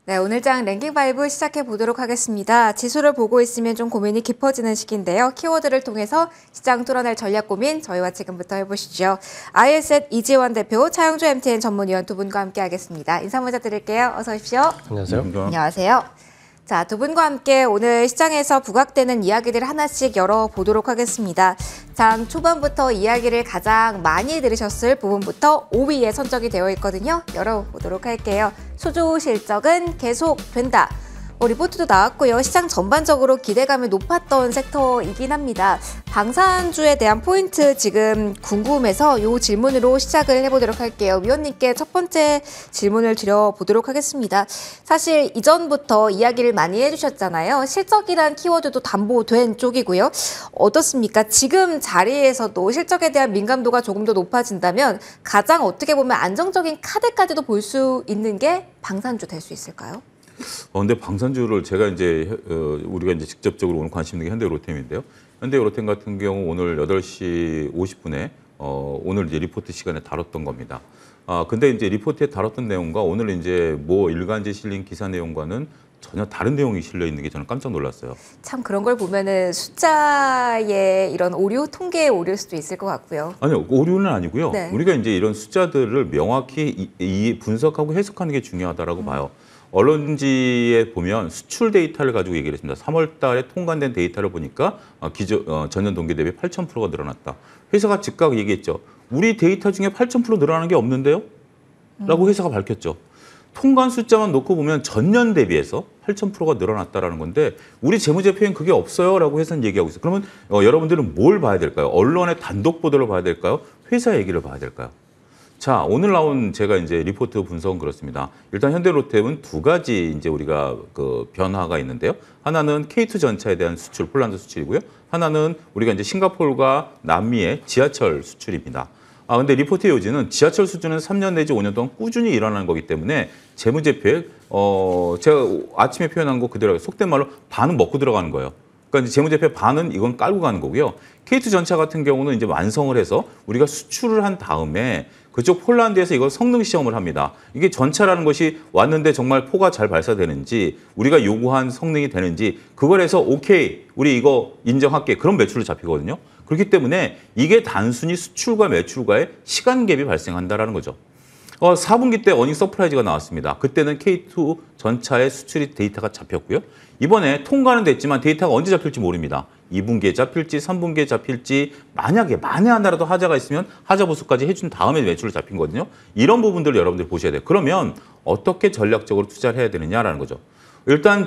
네, 오늘 장 랭킹 5 시작해 보도록 하겠습니다. 지수를 보고 있으면 좀 고민이 깊어지는 시기인데요. 키워드를 통해서 시장 뚫어낼 전략 고민 저희와 지금부터 해보시죠. IS앳 이지원 대표, 차영주 MTN 전문위원 두 분과 함께 하겠습니다. 인사 먼저 드릴게요. 어서 오십시오. 안녕하세요. 안녕하세요. 자, 두 분과 함께 오늘 시장에서 부각되는 이야기들을 하나씩 열어보도록 하겠습니다. 장 초반부터 이야기를 가장 많이 들으셨을 부분부터 5위에 선정이 되어 있거든요. 열어보도록 할게요. 수주 실적은 계속된다. 리포트도 나왔고요. 시장 전반적으로 기대감이 높았던 섹터이긴 합니다. 방산주에 대한 포인트 지금 궁금해서 이 질문으로 시작을 해보도록 할게요. 위원님께 첫 번째 질문을 드려보도록 하겠습니다. 사실 이전부터 이야기를 많이 해주셨잖아요. 실적이란 키워드도 담보된 쪽이고요. 어떻습니까? 지금 자리에서도 실적에 대한 민감도가 조금 더 높아진다면 가장 어떻게 보면 안정적인 카드까지도 볼 수 있는 게 방산주 될 수 있을까요? 근데 방산주를 제가 이제 우리가 이제 직접적으로 오늘 관심 있는 게 현대로템인데요. 현대로템 같은 경우 오늘 8시 50분에 오늘 이제 리포트 시간에 다뤘던 겁니다. 근데 이제 리포트에 다뤘던 내용과 오늘 이제 뭐 일간지에 실린 기사 내용과는 전혀 다른 내용이 실려 있는 게 저는 깜짝 놀랐어요. 참 그런 걸 보면은 숫자의 이런 오류, 통계의 오류일 수도 있을 것 같고요. 아니요, 오류는 아니고요. 네. 우리가 이제 이런 숫자들을 명확히 분석하고 해석하는 게 중요하다라고 봐요. 언론지에 보면 수출 데이터를 가지고 얘기를 했습니다. 3월 달에 통관된 데이터를 보니까 전년 동기 대비 8,000%가 늘어났다. 회사가 즉각 얘기했죠. 우리 데이터 중에 8,000% 늘어나는 게 없는데요? 라고 회사가 밝혔죠. 통관 숫자만 놓고 보면 전년 대비해서 8,000%가 늘어났다라는 건데 우리 재무제표엔 그게 없어요 라고 회사는 얘기하고 있어요. 그러면 여러분들은 뭘 봐야 될까요? 언론의 단독 보도를 봐야 될까요? 회사 얘기를 봐야 될까요? 자, 오늘 나온 제가 이제 리포트 분석은 그렇습니다. 일단 현대로템은 두 가지 이제 우리가 그 변화가 있는데요. 하나는 K2 전차에 대한 수출, 폴란드 수출이고요. 하나는 우리가 이제 싱가포르와 남미의 지하철 수출입니다. 근데 리포트의 요지는 지하철 수주는 3년 내지 5년 동안 꾸준히 일어나는 거기 때문에 재무제표에 제가 아침에 표현한 거 그대로 속된 말로 반은 먹고 들어가는 거예요. 그러니까 이제 재무제표 반은 이건 깔고 가는 거고요. K2 전차 같은 경우는 이제 완성을 해서 우리가 수출을 한 다음에 그쪽 폴란드에서 이걸 성능 시험을 합니다. 이게 전차라는 것이 왔는데 정말 포가 잘 발사되는지 우리가 요구한 성능이 되는지 그걸 해서 오케이 우리 이거 인정할게 그런 매출로 잡히거든요. 그렇기 때문에 이게 단순히 수출과 매출과의 시간 갭이 발생한다라는 거죠. 4분기 때 어닝 서프라이즈가 나왔습니다. 그때는 K2 전차의 수출이 데이터가 잡혔고요. 이번에 통과는 됐지만 데이터가 언제 잡힐지 모릅니다. 2분기에 잡힐지 3분기에 잡힐지 만약에 만에 하나라도 하자가 있으면 하자 보수까지 해준 다음에 매출로 잡힌 거거든요. 이런 부분들을 여러분들이 보셔야 돼요. 그러면 어떻게 전략적으로 투자를 해야 되느냐라는 거죠. 일단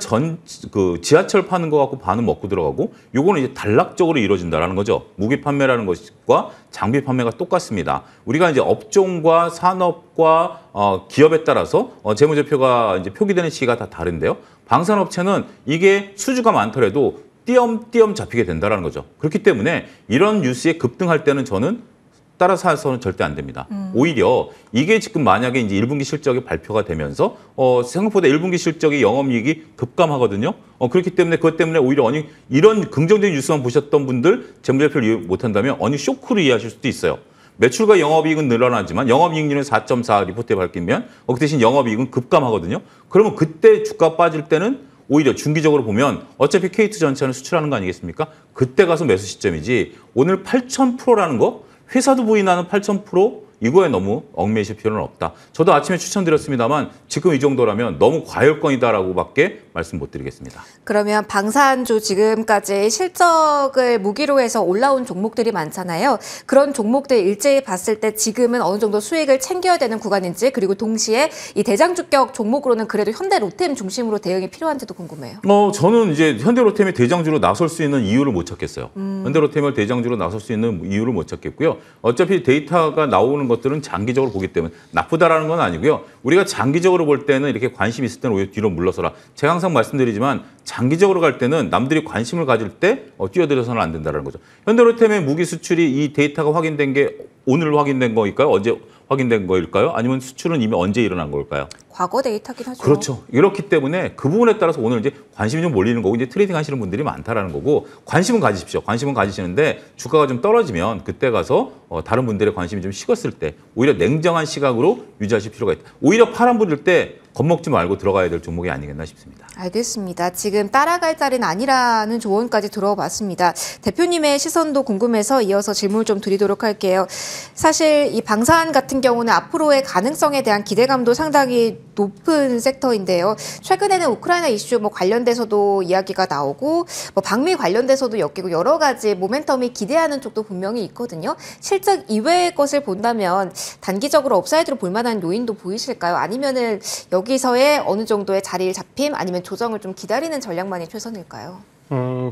지하철 파는 거 갖고 반은 먹고 들어가고 요거는 이제 단락적으로 이루어진다라는 거죠. 무기 판매라는 것과 장비 판매가 똑같습니다. 우리가 이제 업종과 산업과 기업에 따라서 재무제표가 이제 표기되는 시기가 다 다른데요. 방산업체는 이게 수주가 많더라도 띄엄띄엄 잡히게 된다는 거죠. 그렇기 때문에 이런 뉴스에 급등할 때는 저는 따라서 해서는 절대 안 됩니다. 오히려 이게 지금 만약에 이제 1분기 실적이 발표가 되면서 생각보다 1분기 실적이 영업이익이 급감하거든요. 그렇기 때문에 그것 때문에 오히려 이런 긍정적인 뉴스만 보셨던 분들 재무제표를 이해 못한다면 쇼크로 이해하실 수도 있어요. 매출과 영업이익은 늘어나지만 영업이익률은 4.4 리포트에 밝히면 그 대신 영업이익은 급감하거든요. 그러면 그때 주가 빠질 때는 오히려 중기적으로 보면 어차피 K2 전차는 수출하는 거 아니겠습니까? 그때 가서 매수 시점이지 오늘 8,000%라는 거 회사도 부인하는 8,000% 이거에 너무 얽매이실 필요는 없다. 저도 아침에 추천드렸습니다만 지금 이 정도라면 너무 과열권이다라고밖에 말씀 못 드리겠습니다. 그러면 방산주 지금까지 실적을 무기로 해서 올라온 종목들이 많잖아요. 그런 종목들 일제히 봤을 때 지금은 어느 정도 수익을 챙겨야 되는 구간인지 그리고 동시에 이 대장주격 종목으로는 그래도 현대로템 중심으로 대응이 필요한지도 궁금해요. 저는 이제 현대로템이 대장주로 나설 수 있는 이유를 못 찾겠어요. 현대로템을 대장주로 나설 수 있는 이유를 못 찾겠고요. 어차피 데이터가 나오는 것들은 장기적으로 보기 때문에 나쁘다라는 건 아니고요. 우리가 장기적으로 볼 때는 이렇게 관심 있을 때는 오히려 뒤로 물러서라. 제가 항상 말씀드리지만 장기적으로 갈 때는 남들이 관심을 가질 때 뛰어들어서는 안 된다는 거죠. 현대로템의 무기 수출이 이 데이터가 확인된 게 오늘 확인된 거니까요. 언제 확인된 거일까요? 아니면 수출은 이미 언제 일어난 걸까요? 과거 데이터긴 하죠. 그렇죠. 이렇기 때문에 그 부분에 따라서 오늘 이제 관심이 좀 몰리는 거고 이제 트레이딩 하시는 분들이 많다라는 거고 관심은 가지십시오. 관심은 가지시는데 주가가 좀 떨어지면 그때 가서 다른 분들의 관심이 좀 식었을 때 오히려 냉정한 시각으로 유지하실 필요가 있다. 오히려 파란 불일 때 겁먹지 말고 들어가야 될 종목이 아니겠나 싶습니다. 알겠습니다. 지금 따라갈 자리는 아니라는 조언까지 들어봤습니다. 대표님의 시선도 궁금해서 이어서 질문 좀 드리도록 할게요. 사실 이 방산 같은 경우는 앞으로의 가능성에 대한 기대감도 상당히 높은 섹터인데요. 최근에는 우크라이나 이슈 관련돼서도 이야기가 나오고 방미 관련돼서도 엮이고 여러 가지 모멘텀이 기대하는 쪽도 분명히 있거든요. 실적 이외의 것을 본다면 단기적으로 업사이드로 볼 만한 요인도 보이실까요? 아니면은 여기서의 어느 정도의 자리를 잡힘 아니면 조정을 좀 기다리는 전략만이 최선일까요?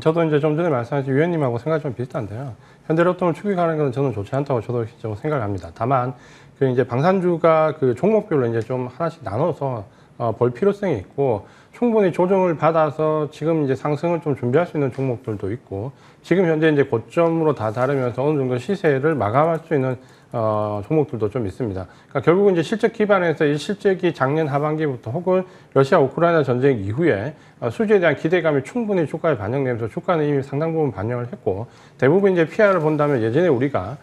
저도 이제 좀 전에 말씀하신 위원님하고 생각이 좀 비슷한데요. 현대로통을 추격하는 것은 저는 좋지 않다고 저도 좀 생각을 합니다. 다만 그 이제 방산주가 그 종목별로 이제 좀 하나씩 나눠서 볼 필요성이 있고 충분히 조정을 받아서 지금 이제 상승을 좀 준비할 수 있는 종목들도 있고 지금 현재 이제 고점으로 다다르면서 어느 정도 시세를 마감할 수 있는 종목들도 좀 있습니다. 그러니까 결국은 이제 실적 기반에서 이 실적이 작년 하반기부터 혹은 러시아 우크라이나 전쟁 이후에 수주에 대한 기대감이 충분히 주가에 반영되면서 주가는 이미 상당 부분 반영을 했고 대부분 이제 PR을 본다면 예전에 우리가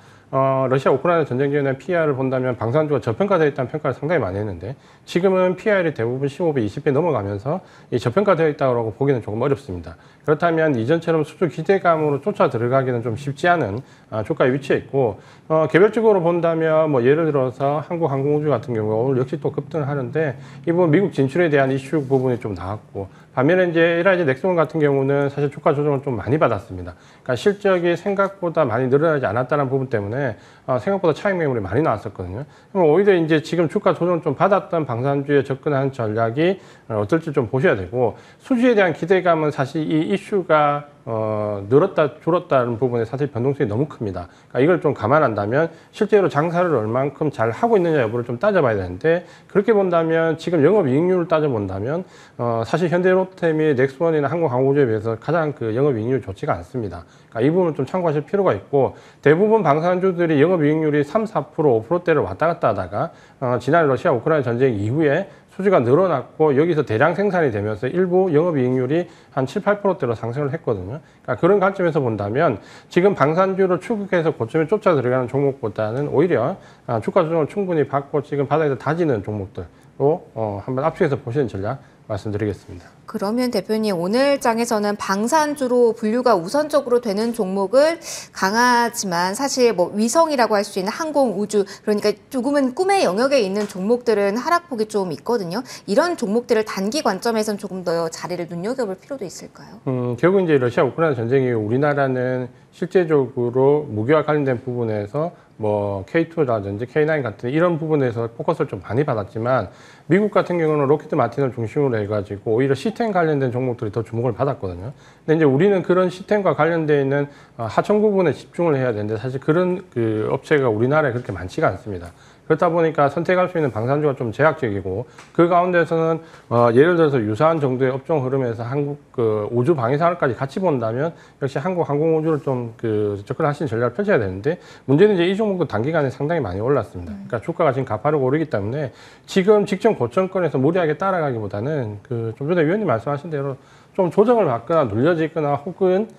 러시아 우크라이나 전쟁 기간에 PR을 본다면 방산주가 저평가되어 있다는 평가를 상당히 많이 했는데 지금은 PR이 대부분 15배, 20배 넘어가면서 이 저평가되어 있다고 보기는 조금 어렵습니다. 그렇다면 이전처럼 수주 기대감으로 쫓아 들어가기는 좀 쉽지 않은 주가에 위치해 있고 개별적으로 본다면 뭐 예를 들어서 한국항공우주 같은 경우 오늘 역시 또 급등을 하는데 이 부분 미국 진출에 대한 이슈 부분이 좀 나왔고 반면에 이제 LIG 넥스원 같은 경우는 사실 주가 조정을 좀 많이 받았습니다. 그러니까 실적이 생각보다 많이 늘어나지 않았다는 부분 때문에 생각보다 차익 매물이 많이 나왔었거든요. 그럼 오히려 이제 지금 주가 조정을 좀 받았던 방산주에 접근하는 전략이 어떨지 좀 보셔야 되고 수주에 대한 기대감은 사실 이 이슈가 늘었다 줄었다는 부분에 사실 변동성이 너무 큽니다. 그러니까 이걸 좀 감안한다면 실제로 장사를 얼만큼 잘 하고 있느냐 여부를 좀 따져봐야 되는데 그렇게 본다면 지금 영업이익률을 따져본다면 사실 현대로템 및 넥스원이나 한국항공우주에 비해서 가장 그 영업이익률이 좋지가 않습니다. 그러니까 이 부분을 좀 참고하실 필요가 있고 대부분 방산주들이 영업이익률이 3, 4%, 5%대를 왔다 갔다 하다가 지난 러시아 우크라이나 전쟁 이후에 수주가 늘어났고 여기서 대량 생산이 되면서 일부 영업이익률이 한 7, 8%대로 상승을 했거든요. 그러니까 그런 관점에서 본다면 지금 방산주를 추격해서 고점에 쫓아 들어가는 종목보다는 오히려 주가 조정을 충분히 받고 지금 바닥에서 다지는 종목들로 한번 압축해서 보시는 전략 말씀드리겠습니다. 그러면 대표님 오늘 장에서는 방산주로 분류가 우선적으로 되는 종목을 강하지만 사실 위성이라고 할 수 있는 항공, 우주 그러니까 조금은 꿈의 영역에 있는 종목들은 하락폭이 좀 있거든요. 이런 종목들을 단기 관점에서는 조금 더 자리를 눈여겨볼 필요도 있을까요? 결국 이제 러시아 우크라이나 전쟁이 우리나라는 실제적으로 무기와 관련된 부분에서 뭐 K2라든지 K9 같은 이런 부분에서 포커스를 좀 많이 받았지만 미국 같은 경우는 로키드 마틴을 중심으로 해가지고 오히려 시스템 관련된 종목들이 더 주목을 받았거든요. 근데 이제 우리는 그런 시스템과 관련되어 있는 하청 부분에 집중을 해야 되는데 사실 그런 그 업체가 우리나라에 그렇게 많지가 않습니다. 그렇다 보니까 선택할 수 있는 방산주가 좀 제약적이고 그 가운데서는 예를 들어서 유사한 정도의 업종 흐름에서 한국 그 우주 방위 산업까지 같이 본다면 역시 한국 항공우주를 좀 그 접근하시는 전략을 펼쳐야 되는데 문제는 이제 이 종목도 단기간에 상당히 많이 올랐습니다. 그러니까 주가가 지금 가파르고 오르기 때문에 지금 직전 고점권에서 무리하게 따라가기보다는 그 좀 전에 위원님 말씀하신 대로 좀 조정을 받거나 눌려지거나 혹은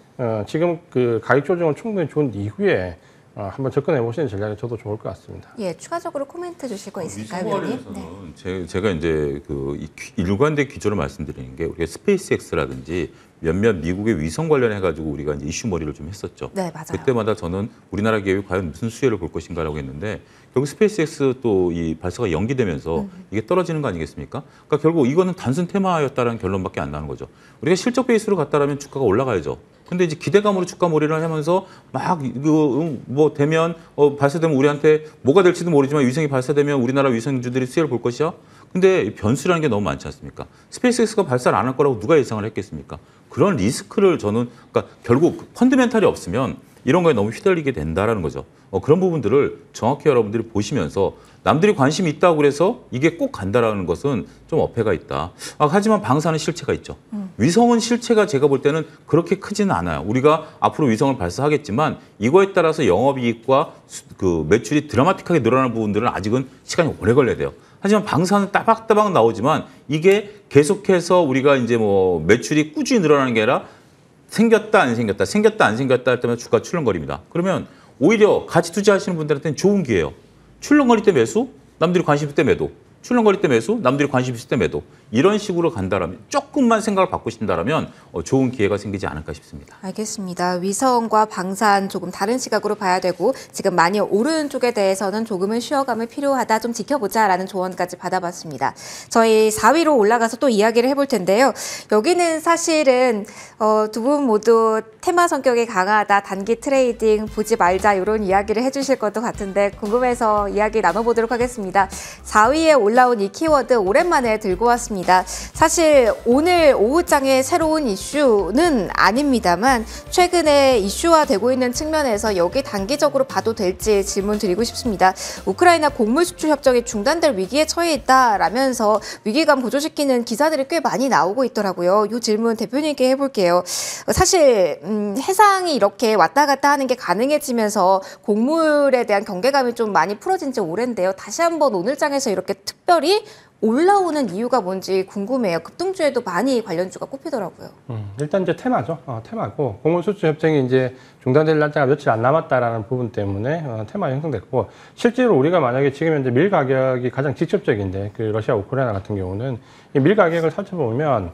지금 그 가격 조정을 충분히 준 이후에 한번 접근해 보시는 전략이 저도 좋을 것 같습니다. 예, 추가적으로 코멘트 주실 거 있을까요, 위원님? 네. 제가 이제 그 일관된 기조를 말씀드리는 게 우리가 스페이스X라든지 몇몇 미국의 위성 관련해 가지고 우리가 이제 이슈 머리를 좀 했었죠. 네, 맞아요. 그때마다 저는 우리나라 기업이 과연 무슨 수혜를 볼 것인가라고 했는데 결국 스페이스X 또 이 발사가 연기되면서 이게 떨어지는 거 아니겠습니까? 그러니까 결국 이거는 단순 테마였다라는 결론밖에 안 나는 거죠. 우리가 실적 베이스로 갔다라면 주가가 올라가야죠. 근데 이제 기대감으로 주가 몰이를 하면서 막 이거 뭐 되면 발사되면 우리한테 뭐가 될지도 모르지만 위성이 발사되면 우리나라 위성주들이 수혜를 볼 것이야. 근데 변수라는 게 너무 많지 않습니까? 스페이스X가 발사를 안 할 거라고 누가 예상을 했겠습니까? 그런 리스크를 저는 그러니까 결국 펀드멘탈이 없으면 이런 거에 너무 휘둘리게 된다라는 거죠. 그런 부분들을 정확히 여러분들이 보시면서 남들이 관심이 있다고 그래서 이게 꼭 간다라는 것은 좀 어폐가 있다. 하지만 방사는 실체가 있죠. 위성은 실체가 제가 볼 때는 그렇게 크지는 않아요. 우리가 앞으로 위성을 발사하겠지만 이거에 따라서 영업이익과 그 매출이 드라마틱하게 늘어나는 부분들은 아직은 시간이 오래 걸려야 돼요. 하지만 방사는 따박따박 나오지만 이게 계속해서 우리가 이제 뭐 매출이 꾸준히 늘어나는 게 아니라 생겼다 안 생겼다 생겼다 안 생겼다 할 때마다 주가 출렁거립니다. 그러면 오히려 같이 투자하시는 분들한테는 좋은 기회예요. 출렁거릴 때 매수, 남들이 관심 있을 때 매도. 출렁거릴 때 매수, 남들이 관심 있을 때 매도. 이런 식으로 간다라면 조금만 생각을 바꾸신다라면 좋은 기회가 생기지 않을까 싶습니다. 알겠습니다. 위성과 방산 조금 다른 시각으로 봐야 되고 지금 많이 오른 쪽에 대해서는 조금은 쉬어감이 필요하다. 좀 지켜보자라는 조언까지 받아봤습니다. 저희 4위로 올라가서 또 이야기를 해볼 텐데요. 여기는 사실은 두 분 모두 테마 성격이 강하다. 단기 트레이딩 보지 말자 이런 이야기를 해주실 것도 같은데 궁금해서 이야기 나눠보도록 하겠습니다. 4위에 올라온 이 키워드 오랜만에 들고 왔습니다. 사실 오늘 오후장의 새로운 이슈는 아닙니다만 최근에 이슈화되고 있는 측면에서 여기 단기적으로 봐도 될지 질문 드리고 싶습니다. 우크라이나 곡물 수출 협정이 중단될 위기에 처해 있다라면서 위기감 고조시키는 기사들이 꽤 많이 나오고 있더라고요. 이 질문 대표님께 해볼게요. 사실 해상이 이렇게 왔다 갔다 하는 게 가능해지면서 곡물에 대한 경계감이 좀 많이 풀어진 지 오랜데요. 다시 한번 오늘장에서 이렇게 특별히 올라오는 이유가 뭔지 궁금해요. 급등주에도 많이 관련주가 꼽히더라고요. 일단 이제 테마죠. 테마고 곡물 수출 협정이 이제 중단될 날짜가 며칠 안 남았다라는 부분 때문에 테마 형성됐고 실제로 우리가 만약에 지금 현재 밀 가격이 가장 직접적인데 그 러시아 우크라이나 같은 경우는 이 밀 가격을 살펴보면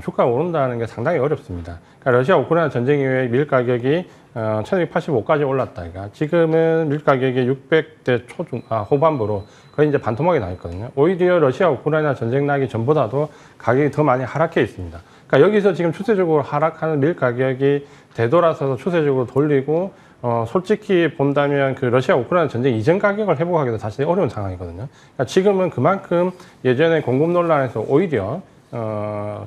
주가가 오른다는 게 상당히 어렵습니다. 그러니까 러시아 우크라이나 전쟁 이후에 밀 가격이 1685까지 올랐다가 지금은 밀 가격이 600대 후반부로 거의 이제 반토막이 나 있거든요. 오히려 러시아 우크라이나 전쟁 나기 전보다도 가격이 더 많이 하락해 있습니다. 그러니까 여기서 지금 추세적으로 하락하는 밀 가격이 되돌아서서 추세적으로 돌리고 솔직히 본다면 그 러시아 우크라이나 전쟁 이전 가격을 회복하기도 사실 어려운 상황이거든요. 그러니까 지금은 그만큼 예전에 공급 논란에서 오히려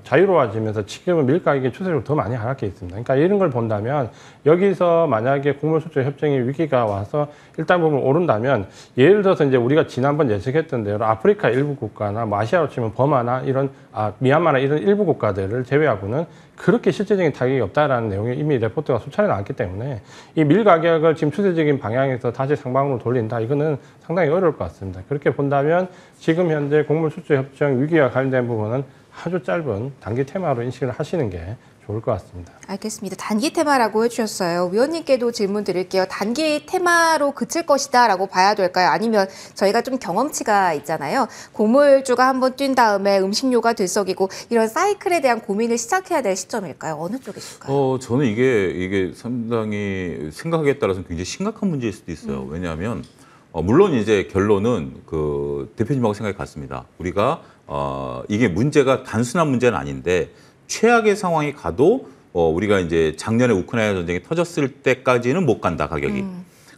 자유로워지면서 지금은 밀 가격이 추세적으로 더 많이 하락해 있습니다. 그러니까 이런 걸 본다면 여기서 만약에 곡물 수출 협정의 위기가 와서 일단 부분 오른다면 예를 들어서 이제 우리가 지난번 예측했던 대로 아프리카 일부 국가나 뭐 아시아로 치면 버마나 이런 미얀마나 이런 일부 국가들을 제외하고는 그렇게 실질적인 타격이 없다라는 내용이 이미 레포트가 수차례 나왔기 때문에 이 밀 가격을 지금 추세적인 방향에서 다시 상방으로 돌린다 이거는 상당히 어려울 것 같습니다. 그렇게 본다면 지금 현재 곡물 수출 협정 위기와 관련된 부분은 아주 짧은 단기 테마로 인식을 하시는 게 좋을 것 같습니다. 알겠습니다. 단기 테마라고 해주셨어요. 위원님께도 질문 드릴게요. 단기 테마로 그칠 것이다 라고 봐야 될까요? 아니면 저희가 좀 경험치가 있잖아요. 곡물주가 한번 뛴 다음에 음식료가 들썩이고 이런 사이클에 대한 고민을 시작해야 될 시점일까요? 어느 쪽이실까요? 저는 이게 상당히 생각에 따라서는 굉장히 심각한 문제일 수도 있어요. 왜냐하면 물론 이제 결론은 그 대표님하고 생각이 같습니다. 우리가 이게 문제가 단순한 문제는 아닌데 최악의 상황이 가도 우리가 이제 작년에 우크라이나 전쟁이 터졌을 때까지는 못 간다 가격이.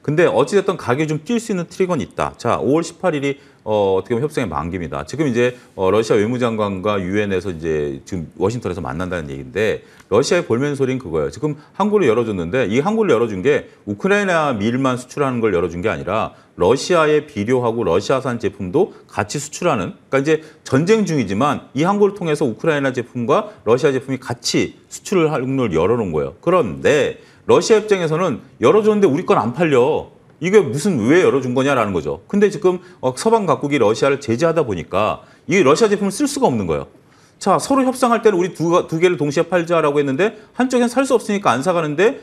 근데 어찌됐든 가격이 좀 뛸 수 있는 트리거는 있다. 자, 5월 18일이 어떻게 보면 협상의 만기입니다. 지금 이제 러시아 외무장관과 유엔에서 이제 지금 워싱턴에서 만난다는 얘기인데 러시아의 볼멘 소리는 그거예요. 지금 항구를 열어줬는데 이 항구를 열어준 게 우크라이나 밀만 수출하는 걸 열어준 게 아니라 러시아에 비료하고 러시아산 제품도 같이 수출하는, 그러니까 이제 전쟁 중이지만 이 항구를 통해서 우크라이나 제품과 러시아 제품이 같이 수출을 하는 걸 열어놓은 거예요. 그런데 러시아 입장에서는 열어줬는데 우리 건 안 팔려. 이게 무슨 왜 열어준 거냐라는 거죠. 근데 지금 서방 각국이 러시아를 제재하다 보니까 이 러시아 제품을 쓸 수가 없는 거예요. 자, 서로 협상할 때는 우리 두 개를 동시에 팔자라고 했는데 한쪽엔 살 수 없으니까 안 사가는데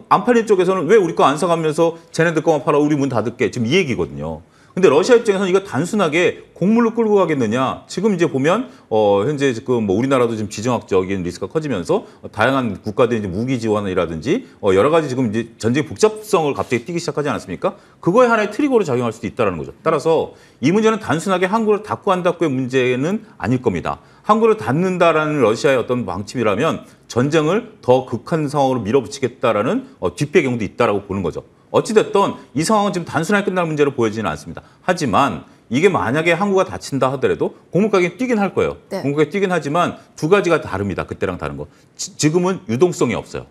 안 팔린 쪽에서는 왜 우리 거 안 사가면서 쟤네들 거만 팔아 우리 문 닫을게. 지금 이 얘기거든요. 근데 러시아 입장에서는 이거 단순하게 곡물로 끌고 가겠느냐. 지금 이제 보면 현재 지금 뭐 우리나라도 지금 지정학적인 리스크가 커지면서 다양한 국가들이 이제 무기 지원이라든지 여러 가지 지금 이제 전쟁 복잡성을 갑자기 띄기 시작하지 않았습니까? 그거에 하나의 트리거로 작용할 수도 있다는 거죠. 따라서 이 문제는 단순하게 항구를 닫고 안 닫고의 문제는 아닐 겁니다. 항구를 닫는다라는 러시아의 어떤 방침이라면 전쟁을 더 극한 상황으로 밀어붙이겠다라는 뒷배경도 있다라고 보는 거죠. 어찌됐든 이 상황은 지금 단순하게 끝날 문제로 보여지지는 않습니다. 하지만 이게 만약에 항구가 닫힌다 하더라도 곡물 가격이 뛰긴 할 거예요. 곡물 가격이 뛰긴 하지만 두 가지가 다릅니다. 그때랑 다른 거. 지금은 유동성이 없어요.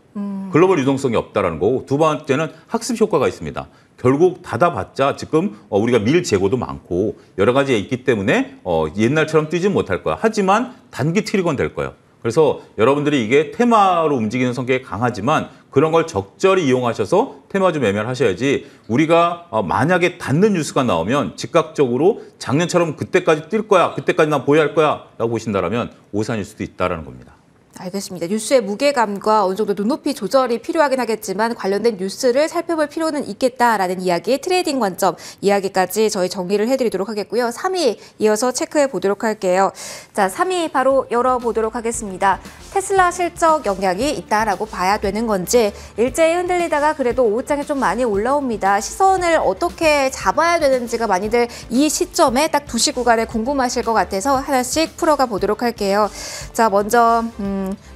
글로벌 유동성이 없다라는 거고 두 번째는 학습 효과가 있습니다. 결국 닫아봤자 지금 우리가 밀 재고도 많고 여러 가지가 있기 때문에 옛날처럼 뛰진 못할 거야. 하지만 단기 트리거는 될 거예요. 그래서 여러분들이 이게 테마로 움직이는 성격이 강하지만 그런 걸 적절히 이용하셔서 테마 좀 매매를 하셔야지 우리가 만약에 닿는 뉴스가 나오면 즉각적으로 작년처럼 그때까지 뛸 거야, 그때까지 난 보유할 거야 라고 보신다면 오산일 수도 있다는 겁니다. 알겠습니다. 뉴스의 무게감과 어느 정도 눈높이 조절이 필요하긴 하겠지만 관련된 뉴스를 살펴볼 필요는 있겠다라는 이야기, 트레이딩 관점 이야기까지 저희 정리를 해드리도록 하겠고요. 3위 이어서 체크해 보도록 할게요. 자, 3위 바로 열어보도록 하겠습니다. 테슬라 실적 영향이 있다라고 봐야 되는 건지 일제히 흔들리다가 그래도 오후장에 좀 많이 올라옵니다. 시선을 어떻게 잡아야 되는지가 많이들 이 시점에 딱 2시 구간에 궁금하실 것 같아서 하나씩 풀어가 보도록 할게요. 자, 먼저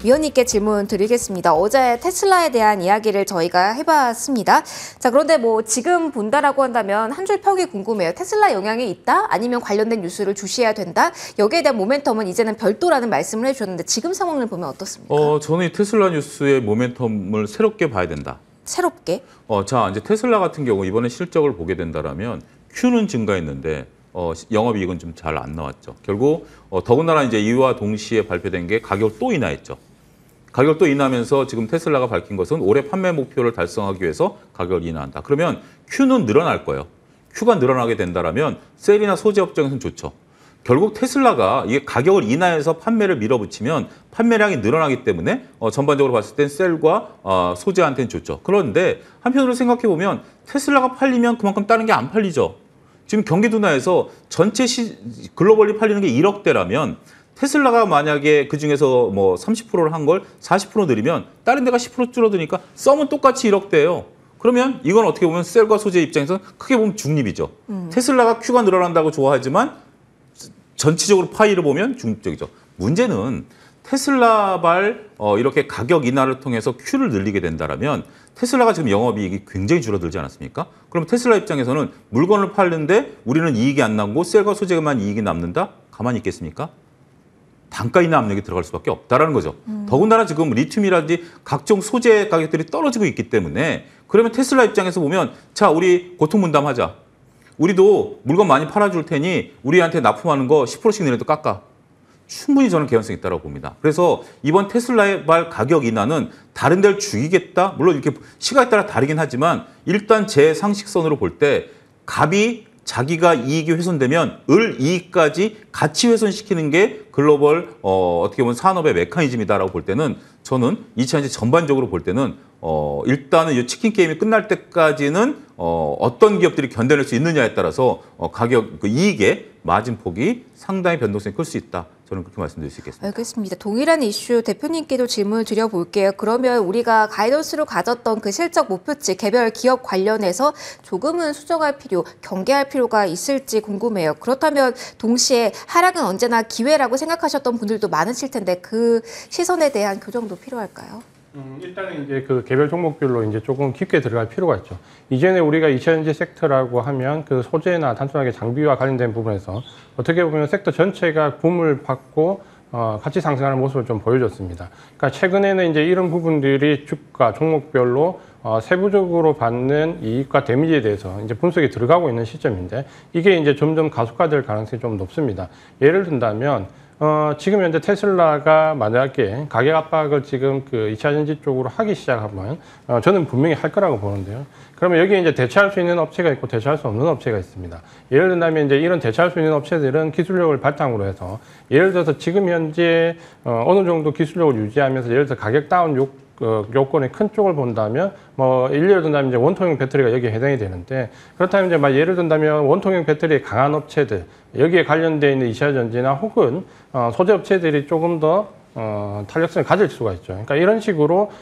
위원님께 질문 드리겠습니다. 어제 테슬라에 대한 이야기를 저희가 해봤습니다. 자, 그런데 뭐 지금 본다라고 한다면 한 줄 평이 궁금해요. 테슬라 영향이 있다? 아니면 관련된 뉴스를 주시해야 된다? 여기에 대한 모멘텀은 이제는 별도라는 말씀을 해주셨는데 지금 상황을 보면 어떻습니까? 저는 이 테슬라 뉴스의 모멘텀을 새롭게 봐야 된다. 새롭게? 자, 이제 테슬라 같은 경우 이번에 실적을 보게 된다라면 Q는 증가했는데 영업이익은 좀 잘 안 나왔죠. 결국 더군다나 이제 이와 동시에 발표된 게 가격을 또 인하했죠. 가격을 또 인하하면서 지금 테슬라가 밝힌 것은 올해 판매 목표를 달성하기 위해서 가격을 인하한다. 그러면 Q는 늘어날 거예요. Q가 늘어나게 된다라면 셀이나 소재 업종에서는 좋죠. 결국 테슬라가 이게 가격을 인하해서 판매를 밀어붙이면 판매량이 늘어나기 때문에 전반적으로 봤을 땐 셀과 소재한테는 좋죠. 그런데 한편으로 생각해 보면 테슬라가 팔리면 그만큼 다른 게 안 팔리죠. 지금 경기 둔화에서 전체 글로벌리 팔리는 게 1억 대라면 테슬라가 만약에 그중에서 뭐 30%를 한 걸 40% 늘리면 다른 데가 10% 줄어드니까 썸은 똑같이 1억 대예요. 그러면 이건 어떻게 보면 셀과 소재 입장에서는 크게 보면 중립이죠. 테슬라가 Q가 늘어난다고 좋아하지만 전체적으로 파이를 보면 중립적이죠. 문제는 테슬라발 이렇게 가격 인하를 통해서 Q를 늘리게 된다면 테슬라가 지금 영업이익이 굉장히 줄어들지 않았습니까? 그럼 테슬라 입장에서는 물건을 팔는데 우리는 이익이 안 남고 셀과 소재만 이익이 남는다? 가만히 있겠습니까? 단가 인하 압력이 들어갈 수밖에 없다라는 거죠. 더군다나 지금 리튬이라든지 각종 소재 가격들이 떨어지고 있기 때문에 그러면 테슬라 입장에서 보면 자, 우리 고통 분담하자. 우리도 물건 많이 팔아줄 테니 우리한테 납품하는 거 10%씩 내려도 깎아. 충분히 저는 개연성이 있다고 봅니다. 그래서 이번 테슬라의 발 가격 인하는 다른 데를 죽이겠다? 물론 이렇게 시각에 따라 다르긴 하지만 일단 제 상식선으로 볼 때 갑이 자기가 이익이 훼손되면 을 이익까지 같이 훼손시키는 게 글로벌 어떻게 보면 산업의 메커니즘이다라고 볼 때는 저는 2020 전반적으로 볼 때는 일단은 이 치킨 게임이 끝날 때까지는 어떤 기업들이 견뎌낼 수 있느냐에 따라서 가격 그 이익의 마진폭이 상당히 변동성이 클 수 있다. 저는 그렇게 말씀드릴 수 있겠습니다. 알겠습니다. 동일한 이슈 대표님께도 질문을 드려볼게요. 그러면 우리가 가이던스로 가졌던 그 실적 목표치 개별 기업 관련해서 조금은 수정할 필요, 경계할 필요가 있을지 궁금해요. 그렇다면 동시에 하락은 언제나 기회라고 생각하셨던 분들도 많으실 텐데 그 시선에 대한 교정도 필요할까요? 일단은 이제 그 개별 종목별로 이제 조금 깊게 들어갈 필요가 있죠. 이전에 우리가 2차전지 섹터라고 하면 그 소재나 단순하게 장비와 관련된 부분에서 어떻게 보면 섹터 전체가 붐을 받고 같이 상승하는 모습을 좀 보여줬습니다. 그러니까 최근에는 이제 이런 부분들이 주가 종목별로 세부적으로 받는 이익과 데미지에 대해서 이제 분석이 들어가고 있는 시점인데 이게 이제 점점 가속화될 가능성이 좀 높습니다. 예를 든다면 지금 현재 테슬라가 만약에 가격 압박을 지금 그 2차전지 쪽으로 하기 시작하면 저는 분명히 할 거라고 보는데요. 그러면 여기에 이제 대체할 수 있는 업체가 있고 대체할 수 없는 업체가 있습니다. 예를 든다면 이제 이런 대체할 수 있는 업체들은 기술력을 바탕으로 해서 예를 들어서 지금 현재 어느 정도 기술력을 유지하면서 예를 들어 가격 다운 요건의 큰 쪽을 본다면 예를 든다면 이제 원통형 배터리가 여기에 해당이 되는데 그렇다면 이제 예를 든다면 원통형 배터리에 강한 업체들 여기에 관련되어 있는 2차전지나 혹은 소재 업체들이 조금 더 탄력성을 가질 수가 있죠. 그러니까 이런 식으로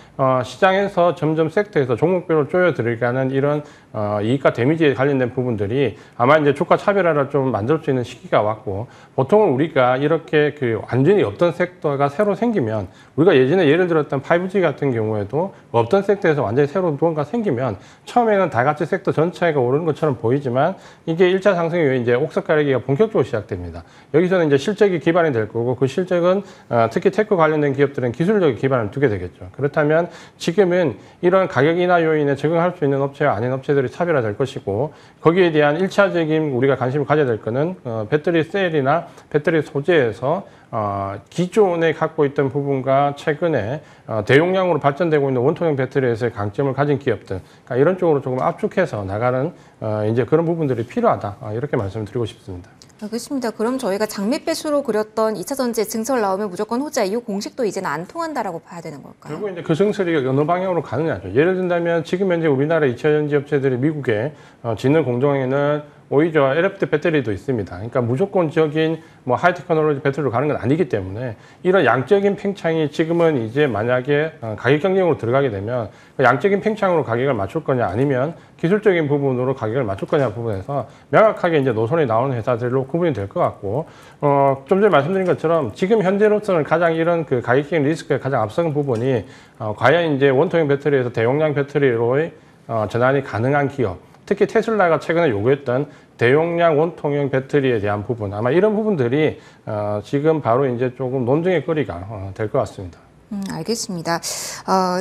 시장에서 점점 섹터에서 종목별로 쪼여 들어가는 이런 이익과 데미지에 관련된 부분들이 아마 이제 주가 차별화를 좀 만들 수 있는 시기가 왔고 보통은 우리가 이렇게 그 완전히 없던 섹터가 새로 생기면 우리가 예전에 예를 들었던 5G 같은 경우에도 없던 섹터에서 완전히 새로운 무언가 생기면 처음에는 다 같이 섹터 전체가 오르는 것처럼 보이지만 이게 1차 상승 이후에 이제 옥석 가리기가 본격적으로 시작됩니다. 여기서는 이제 실적이 기반이 될 거고 그 실적은 특히 테크 테크 관련된 기업들은 기술적 기반을 두게 되겠죠. 그렇다면 지금은 이런 가격 인하 요인에 적응할 수 있는 업체와 아닌 업체들이 차별화될 것이고 거기에 대한 1차적인 우리가 관심을 가져야 될 거는 배터리 셀이나 배터리 소재에서 기존에 갖고 있던 부분과 최근에 대용량으로 발전되고 있는 원통형 배터리에서의 강점을 가진 기업들, 그러니까 이런 쪽으로 조금 압축해서 나가는 이제 그런 부분들이 필요하다, 이렇게 말씀드리고 싶습니다. 알겠습니다. 그럼 저희가 장밋빛으로 그렸던 2차 전지 증설 나오면 무조건 호재, 이 공식도 이제는 안 통한다라고 봐야 되는 걸까요? 결국 이제 그 증설이 어느 방향으로 가느냐죠. 예를 든다면 지금 현재 우리나라 2차 전지 업체들이 미국에 짓는 공정에는 오히려 LFP 배터리도 있습니다. 그러니까 무조건적인 뭐 하이테크놀로지 배터리로 가는 건 아니기 때문에 이런 양적인 팽창이 지금은 이제 만약에 가격 경쟁으로 들어가게 되면 그 양적인 팽창으로 가격을 맞출 거냐 아니면 기술적인 부분으로 가격을 맞출 거냐 부분에서 명확하게 이제 노선이 나오는 회사들로 구분이 될 것 같고 좀 전에 말씀드린 것처럼 지금 현재로서는 가장 이런 그 가격적인 리스크에 가장 앞서는 부분이 과연 이제 원통형 배터리에서 대용량 배터리로의 전환이 가능한 기업, 특히 테슬라가 최근에 요구했던 대용량 원통형 배터리에 대한 부분, 아마 이런 부분들이 지금 바로 이제 조금 논쟁의 거리가 될 것 같습니다. 알겠습니다.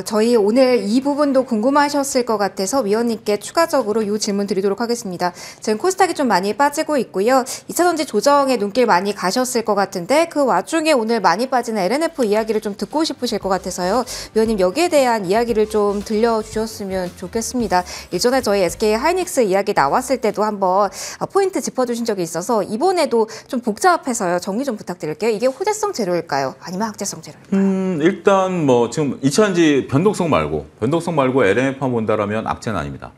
저희 오늘 이 부분도 궁금하셨을 것 같아서 위원님께 추가적으로 이 질문 드리도록 하겠습니다. 지금 코스닥이 좀 많이 빠지고 있고요. 2차 전지 조정에 눈길 많이 가셨을 것 같은데 그 와중에 오늘 많이 빠지는 LNF 이야기를 좀 듣고 싶으실 것 같아서요. 위원님 여기에 대한 이야기를 좀 들려주셨으면 좋겠습니다. 예전에 저희 SK 하이닉스 이야기 나왔을 때도 한번 포인트 짚어주신 적이 있어서 이번에도 좀 복잡해서요. 정리 좀 부탁드릴게요. 이게 호재성 재료일까요? 아니면 학재성 재료일까요? 일단 뭐 지금 2차전지 변동성 말고 LNF만 본다라면 악재는 아닙니다.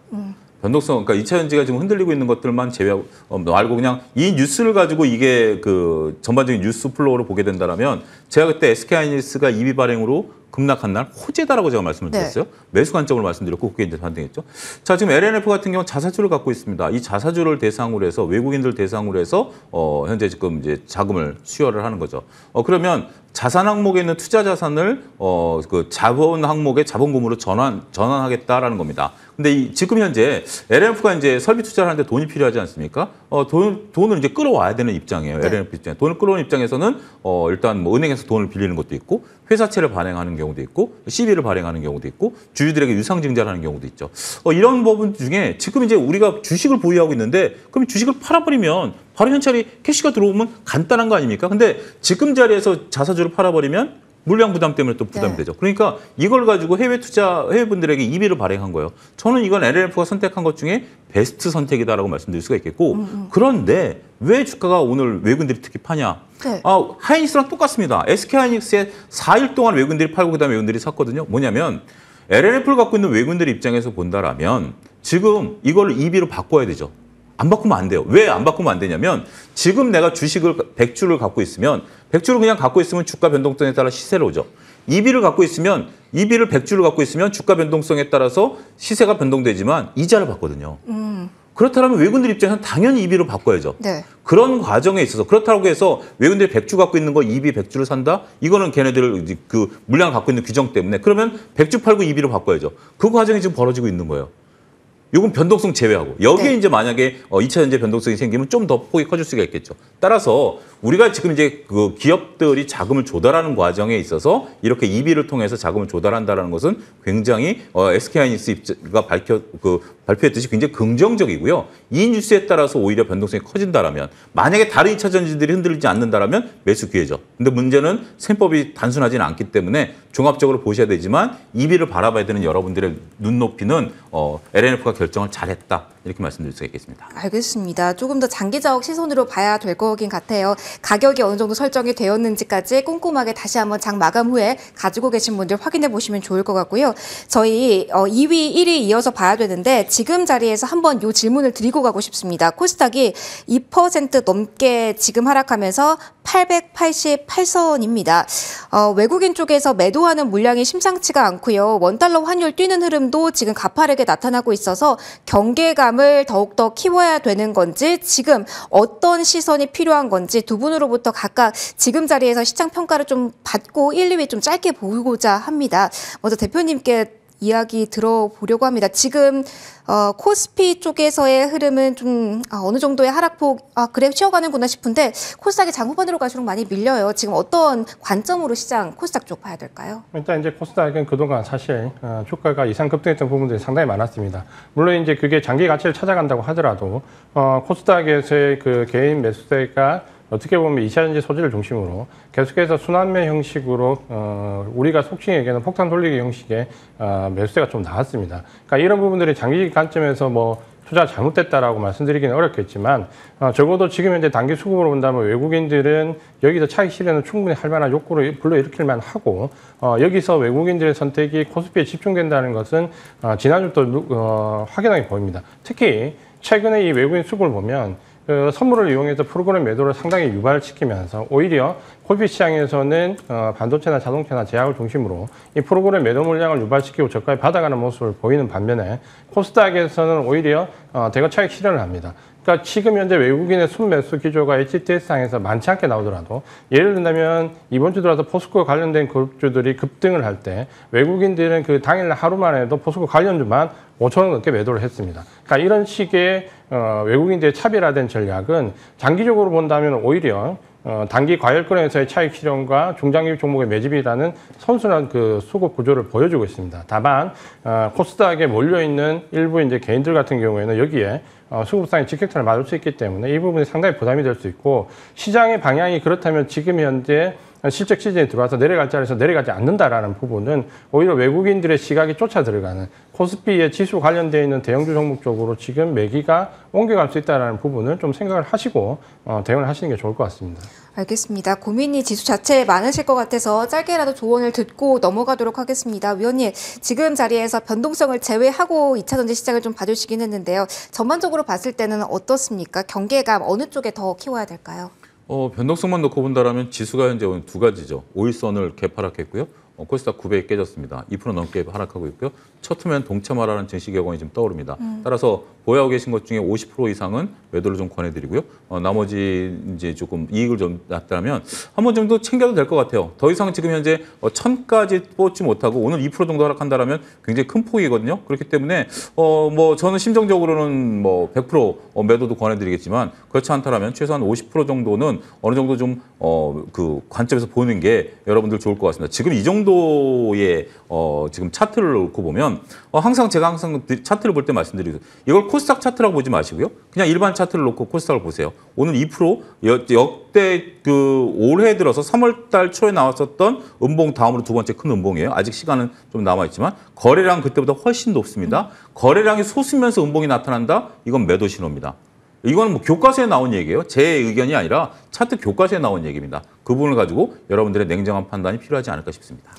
변동성, 그러니까 2차전지가 지금 흔들리고 있는 것들만 제외하고 말고 그냥 이 뉴스를 가지고 이게 그 전반적인 뉴스 플로우로 보게 된다라면 제가 그때 SK하이닉스가 EB 발행으로 급락한 날 호재다라고 제가 말씀을 드렸어요. 네. 매수 관점으로 말씀드렸고 그게 이제 반등했죠. 자, 지금 LNF 같은 경우는 자사주를 갖고 있습니다. 이 자사주를 대상으로 해서 외국인들 대상으로 해서 현재 지금 이제 자금을 수혈을 하는 거죠. 그러면 자산 항목에 있는 투자 자산을 그 자본 항목의 자본금으로 전환하겠다라는 겁니다. 근데 지금 현재 LNF가 이제 설비 투자를 하는데 돈이 필요하지 않습니까? 돈을 이제 끌어와야 되는 입장이에요. 네. LNF 입장에. 돈을 끌어오는 입장에서는 일단 뭐 은행에서 돈을 빌리는 것도 있고 회사채를 발행하는 경우도 있고 CB를 발행하는 경우도 있고 주주들에게 유상증자를 하는 경우도 있죠. 이런 부분 중에 지금 이제 우리가 주식을 보유하고 있는데 그럼 주식을 팔아버리면 바로 현찰이 캐시가 들어오면 간단한 거 아닙니까? 근데 지금 자리에서 자사주를 팔아버리면 물량 부담 때문에 또 부담이 되죠. 그러니까 이걸 가지고 해외분들에게 EB를 발행한 거예요. 저는 이건 LNF가 선택한 것 중에 베스트 선택이다라고 말씀드릴 수가 있겠고 그런데 왜 주가가 오늘 외국인들이 특히 파냐? 네. 하이닉스랑 똑같습니다. SK하이닉스에 4일 동안 외국인들이 팔고 그다음에 외국인들이 샀거든요. 뭐냐면 LNF를 갖고 있는 외국인들 입장에서 본다라면 지금 이걸 EB로 바꿔야 되죠. 안 바꾸면 안 돼요. 왜 안 바꾸면 안 되냐면 지금 내가 주식을 100주를 갖고 있으면 100주를 그냥 갖고 있으면 주가 변동성에 따라 시세를 오죠. EB를 갖고 있으면 EB를 100주를 갖고 있으면 주가 변동성에 따라서 시세가 변동되지만 이자를 받거든요. 그렇다면 외국인들 입장에서는 당연히 EB로 바꿔야죠. 네. 그런 과정에 있어서 그렇다고 해서 외국인들이 100주 갖고 있는 거 EB 100주를 산다? 이거는 걔네들 그 물량을 갖고 있는 규정 때문에 그러면 100주 팔고 EB로 바꿔야죠. 그 과정이 지금 벌어지고 있는 거예요. 요건 변동성 제외하고 여기에 네. 이제 만약에 2차 전지 변동성이 생기면 좀 더 폭이 커질 수가 있겠죠. 따라서 우리가 지금 이제 그 기업들이 자금을 조달하는 과정에 있어서 이렇게 EB를 통해서 자금을 조달한다는 것은 굉장히 SK하이닉스가 발표했듯이 굉장히 긍정적이고요. 이 뉴스에 따라서 오히려 변동성이 커진다라면 만약에 다른 2차 전지들이 흔들리지 않는다라면 매수 기회죠. 근데 문제는 셈법이 단순하지는 않기 때문에 종합적으로 보셔야 되지만 EB를 바라봐야 되는 여러분들의 눈높이는 LNF가 결정을 잘했다. 이렇게 말씀드릴 수가 있겠습니다. 알겠습니다. 조금 더 장기적 시선으로 봐야 될 거긴 같아요. 가격이 어느 정도 설정이 되었는지까지 꼼꼼하게 다시 한번 장 마감 후에 가지고 계신 분들 확인해 보시면 좋을 것 같고요. 저희 2위, 1위 이어서 봐야 되는데 지금 자리에서 한번 이 질문을 드리고 가고 싶습니다. 코스닥이 2% 넘게 지금 하락하면서 888선입니다. 외국인 쪽에서 매도하는 물량이 심상치가 않고요. 원달러 환율 뛰는 흐름도 지금 가파르게 나타나고 있어서 경계감을 더욱더 키워야 되는 건지 지금 어떤 시선이 필요한 건지 두 분으로부터 각각 지금 자리에서 시장 평가를 좀 받고 1, 2위 좀 짧게 보고자 합니다. 먼저 대표님께 이야기 들어보려고 합니다. 지금 코스피 쪽에서의 흐름은 좀 어느 정도의 하락폭 그래 쉬어가는구나 싶은데 코스닥이 장 후반으로 갈수록 많이 밀려요. 지금 어떤 관점으로 시장 코스닥 쪽 봐야 될까요? 일단 이제 코스닥은 그동안 사실 주가가 이상 급등했던 부분들이 상당히 많았습니다. 물론 이제 그게 장기 가치를 찾아간다고 하더라도 코스닥에서의 그 개인 매수세가 어떻게 보면 2차전지 소재를 중심으로 계속해서 순환매 형식으로 우리가 속칭 얘기하는 폭탄 돌리기 형식의 매수세가 좀 나왔습니다. 그러니까 이런 부분들이 장기 관점에서 뭐 투자 잘못됐다라고 말씀드리기는 어렵겠지만 적어도 지금 현재 단기 수급으로 본다면 외국인들은 여기서 차익 실현은 충분히 할 만한 욕구를 불러일으킬 만하고 여기서 외국인들의 선택이 코스피에 집중된다는 것은 지난주도 확연하게 보입니다. 특히 최근에 이 외국인 수급을 보면 선물을 이용해서 프로그램 매도를 상당히 유발시키면서 오히려 코스피 시장에서는 반도체나 자동차나 제약을 중심으로 이 프로그램 매도 물량을 유발시키고 저가에 받아가는 모습을 보이는 반면에 코스닥에서는 오히려 대거 차익 실현을 합니다. 그러니까 지금 현재 외국인의 순매수 기조가 HTS상에서 많지 않게 나오더라도 예를 든다면 이번 주 들어서 포스코 관련된 그룹주들이 급등을 할 때 외국인들은 그 당일 하루만 해도 포스코 관련주만 5천 원 넘게 매도를 했습니다. 그러니까 이런 식의 외국인들의 차별화된 전략은 장기적으로 본다면 오히려 단기 과열권에서의 차익 실현과 중장기 종목의 매집이라는 선순환 그 수급 구조를 보여주고 있습니다. 다만 코스닥에 몰려 있는 일부 이제 개인들 같은 경우에는 여기에 수급상의 직격탄을 맞을 수 있기 때문에 이 부분이 상당히 부담이 될 수 있고 시장의 방향이 그렇다면 지금 현재 실적 시즌에 들어와서 내려갈 자리에서 내려가지 않는다라는 부분은 오히려 외국인들의 시각이 쫓아 들어가는 코스피의 지수 관련되어 있는 대형주 종목 쪽으로 지금 매기가 옮겨갈 수 있다는 부분을 좀 생각을 하시고 대응을 하시는 게 좋을 것 같습니다. 알겠습니다. 고민이 지수 자체에 많으실 것 같아서 짧게라도 조언을 듣고 넘어가도록 하겠습니다. 위원님, 지금 자리에서 변동성을 제외하고 2차전지 시장을 좀 봐주시긴 했는데요. 전반적으로 봤을 때는 어떻습니까? 경계감 어느 쪽에 더 키워야 될까요? 변동성만 놓고 본다라면 지수가 현재 두 가지죠. 5일선을 개파락했고요. 코스닥 900이 깨졌습니다. 2% 넘게 하락하고 있고요. 첫 화면 동참하라는 증시 격언이 지금 떠오릅니다. 따라서 보유하고 계신 것 중에 50% 이상은 매도를 좀 권해드리고요. 나머지 이제 조금 이익을 좀 났다면 한 번 정도 챙겨도 될 것 같아요. 더 이상 지금 현재 1000까지 뽑지 못하고 오늘 2% 정도 하락한다라면 굉장히 큰 폭이거든요. 그렇기 때문에 뭐 저는 심정적으로는 뭐 100% 매도도 권해드리겠지만 그렇지 않다라면 최소한 50% 정도는 어느 정도 좀 그 관점에서 보는 게 여러분들 좋을 것 같습니다. 지금 이 정도의 지금 차트를 놓고 보면 항상 제가 차트를 볼 때 말씀드리고 이걸 코스닥 차트라고 보지 마시고요. 그냥 일반 차트를 놓고 코스닥을 보세요. 오늘 2% 역대 그 올해 들어서 3월 달 초에 나왔었던 음봉 다음으로 두 번째 큰 음봉이에요. 아직 시간은 좀 남아 있지만 거래량 그때보다 훨씬 높습니다. 거래량이 솟으면서 음봉이 나타난다. 이건 매도 신호입니다. 이건 뭐 교과서에 나온 얘기예요. 제 의견이 아니라 차트 교과서에 나온 얘기입니다. 그 부분을 가지고 여러분들의 냉정한 판단이 필요하지 않을까 싶습니다.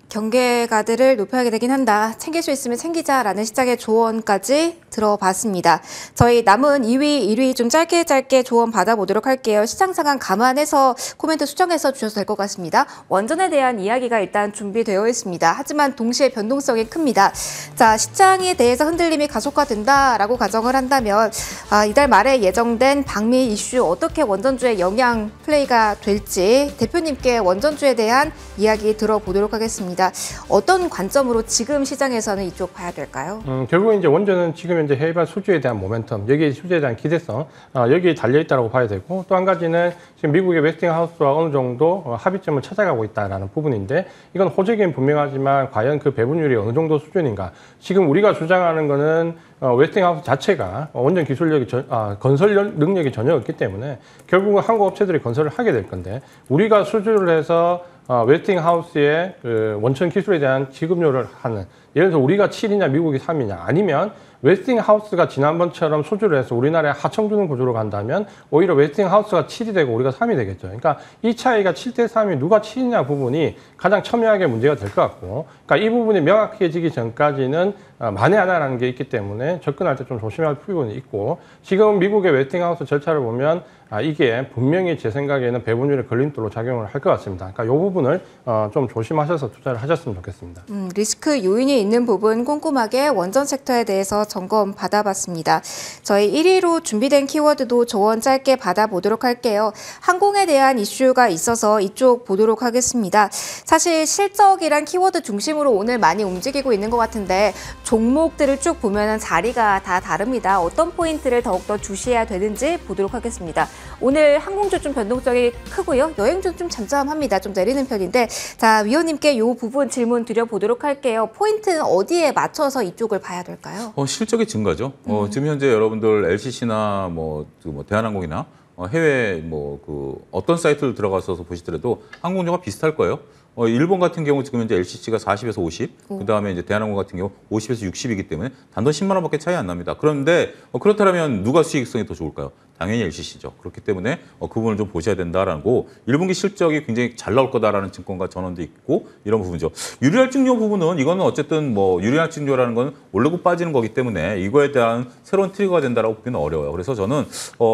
경계가들을 높여야 되긴 한다. 챙길 수 있으면 챙기자라는 시장의 조언까지 들어봤습니다. 저희 남은 2위, 1위 좀 짧게 조언 받아보도록 할게요. 시장 상황 감안해서 코멘트 수정해서 주셔도 될 것 같습니다. 원전에 대한 이야기가 일단 준비되어 있습니다. 하지만 동시에 변동성이 큽니다. 자, 시장에 대해서 흔들림이 가속화된다라고 가정을 한다면 이달 말에 예정된 방미 이슈 어떻게 원전주에 영향 플레이가 될지 대표님께 원전주에 대한 이야기 들어보도록 하겠습니다. 어떤 관점으로 지금 시장에서는 이쪽 봐야 될까요? 결국 이제 원전은 지금 현재 해외발 수주에 대한 모멘텀, 여기 수주에 대한 기대성, 여기에 달려 있다고 봐야 되고 또 한 가지는 지금 미국의 웨스팅하우스와 어느 정도 합의점을 찾아가고 있다라는 부분인데 이건 호재기는 분명하지만 과연 그 배분율이 어느 정도 수준인가? 지금 우리가 주장하는 거는 웨스팅하우스 자체가 원전 기술력이 건설 능력이 전혀 없기 때문에 결국은 한국 업체들이 건설을 하게 될 건데 우리가 수주를 해서 웨스팅하우스의 그 원천 기술에 대한 지급료를 하는 예를 들어서 우리가 7이냐 미국이 3이냐 아니면 웨스팅하우스가 지난번처럼 수주를 해서 우리나라에 하청 주는 구조로 간다면 오히려 웨스팅하우스가 7이 되고 우리가 3이 되겠죠. 그러니까 이 차이가 7대 3이 누가 7이냐 부분이 가장 첨예하게 문제가 될 것 같고 그러니까 이 부분이 명확해지기 전까지는 만에 하나라는 게 있기 때문에 접근할 때 좀 조심할 부분이 있고 지금 미국의 웨스팅하우스 절차를 보면 이게 분명히 제 생각에는 배분율의 걸림돌로 작용을 할 것 같습니다. 그러니까 이 부분을 좀 조심하셔서 투자를 하셨으면 좋겠습니다. 리스크 요인이 있는 부분 꼼꼼하게 원전 섹터에 대해서 점검 받아봤습니다. 저희 1위로 준비된 키워드도 조언 짧게 받아보도록 할게요. 항공에 대한 이슈가 있어서 이쪽 보도록 하겠습니다. 사실 실적이란 키워드 중심으로 오늘 많이 움직이고 있는 것 같은데 종목들을 쭉 보면 자리가 다 다릅니다. 어떤 포인트를 더욱더 주시해야 되는지 보도록 하겠습니다. 오늘 항공주 좀 변동성이 크고요. 여행주는 좀 잠잠합니다. 좀 내리는 편인데 자 위원님께 이 부분 질문 드려보도록 할게요. 포인트는 어디에 맞춰서 이쪽을 봐야 될까요? 실적의 증가죠. 지금 현재 여러분들 LCC나 대한항공이나 해외 어떤 사이트를 들어가서 보시더라도 항공주가 비슷할 거예요. 일본 같은 경우 지금 현재 LCC가 40에서 50, 그다음에 이제 대한항공 같은 경우 50에서 60이기 때문에 단돈 10만 원밖에 차이 안 납니다. 그런데 그렇다면 누가 수익성이 더 좋을까요? 당연히 LCC죠. 그렇기 때문에 그 부분을 좀 보셔야 된다라고 1분기 실적이 굉장히 잘 나올 거다라는 증권가 전원도 있고 이런 부분이죠. 유리할증료 부분은 이거는 어쨌든 유리할증료라는 건 오르고 빠지는 거기 때문에 이거에 대한 새로운 트리거가 된다라고 보기는 어려워요. 그래서 저는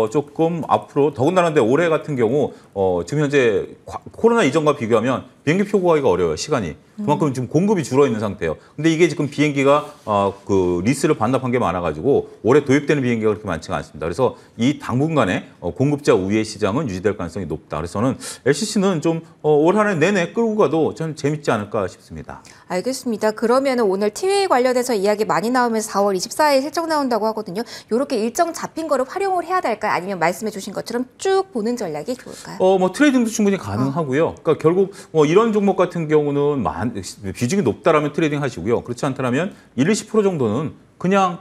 조금 앞으로 더군다나 올해 같은 경우 지금 현재 코로나 이전과 비교하면 비행기 표 구하기가 어려워요. 시간이. 그만큼 지금 공급이 줄어 있는 상태예요. 근데 이게 지금 비행기가 리스를 반납한 게 많아가지고 올해 도입되는 비행기가 그렇게 많지가 않습니다. 그래서 이 당분간에 공급자 우위의 시장은 유지될 가능성이 높다. 그래서 저는 LCC는 좀 올 한 해 내내 끌고 가도 저는 재밌지 않을까 싶습니다. 알겠습니다. 그러면 오늘 TVA 관련해서 이야기 많이 나오면서 4월 24일 실적 나온다고 하거든요. 이렇게 일정 잡힌 거를 활용을 해야 될까요? 아니면 말씀해 주신 것처럼 쭉 보는 전략이 좋을까요? 트레이딩도 충분히 가능하고요. 그러니까 결국 이런 종목 같은 경우는 비중이 높다라면 트레이딩 하시고요. 그렇지 않다면 1-20% 정도는 그냥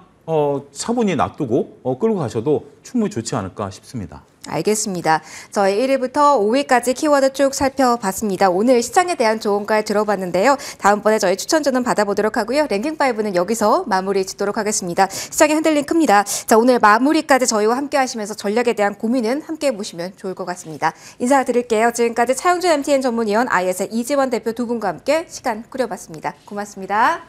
차분히 놔두고 끌고 가셔도 충분히 좋지 않을까 싶습니다. 알겠습니다. 저희 1위부터 5위까지 키워드 쭉 살펴봤습니다. 오늘 시장에 대한 조언까지 들어봤는데요. 다음번에 저희 추천주는 받아보도록 하고요. 랭킹5는 여기서 마무리 짓도록 하겠습니다. 시장의 흔들림 큽니다. 자, 오늘 마무리까지 저희와 함께 하시면서 전략에 대한 고민은 함께 해보시면 좋을 것 같습니다. 인사드릴게요. 지금까지 차용준 MTN 전문위원 IS의 이지원 대표 두 분과 함께 시간 꾸려봤습니다. 고맙습니다.